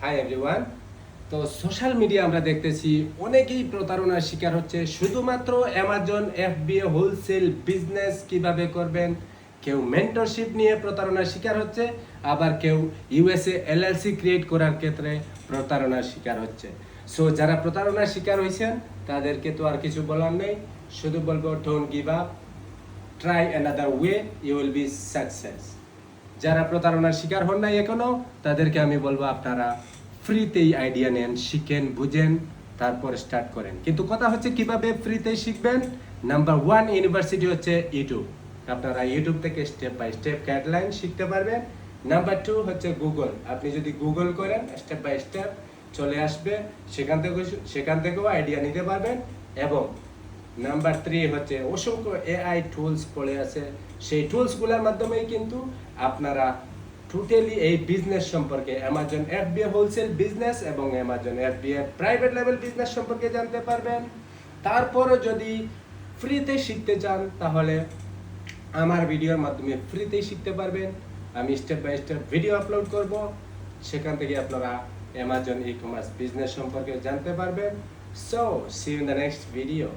Hi everyone. তো social media আমরা দেখতেছি অনেকেই প্রতারণার শিকার হচ্ছে শুধুমাত্র অ্যামাজন এফবিএ হোলসেল বিজনেস কিভাবে করবেন। কেউ মেন্টরশিপ নিয়ে প্রতারণার শিকার হচ্ছে, আবার কেউ ইউএসএ এলএলসি ক্রিয়েট করার ক্ষেত্রে প্রতারণার শিকার হচ্ছে। সো যারা প্রতারণার শিকার হয়েছেন তাদেরকে তো আর কিছু বলার নেই, শুধু বলবো don't give up, try another way, you will be success. যারা প্রতারণার শিকার হন নাই এখনো, তাদেরকে আমি বলবো আপনারা ফ্রিতেই আইডিয়া নেন, শিখেন, বুঝেন, তারপর স্টার্ট করেন। কিন্তু কথা হচ্ছে কিভাবে ফ্রিতে শিখবেন। নাম্বার 1 ইউনিভার্সিটি হচ্ছে ইউটিউব। আপনারা ইউটিউব থেকে স্টেপ বাই স্টেপ গাইডলাইন শিখতে পারবেন। নাম্বার 2 হচ্ছে গুগল। আপনি যদি গুগল করেন স্টেপ বাই স্টেপ চলে আসবে, সেখান থেকেও আইডিয়া নিতে পারবেন। এবং নাম্বার 3 হচ্ছে অসংখ্য এআই টুলস পড়ে আছে, সেই টুলসগুলোর মাধ্যমেই কিন্তু আপনারা টোটালি এই বিজনেস সম্পর্কে, অ্যামাজন এফবিএ হোলসেল বিজনেস এবং Amazon FBA private level business সম্পর্কে জানতে পারবেন। তারপরও যদি ফ্রিতে শিখতে চান তাহলে আমার ভিডিওর মাধ্যমে ফ্রিতেই শিখতে পারবেন। আমি step by step video upload করব, সেখান থেকে আপনারা অ্যামাজন ই কমার্স বিজনেস সম্পর্কে জানতে পারবেন। So see you in the next video.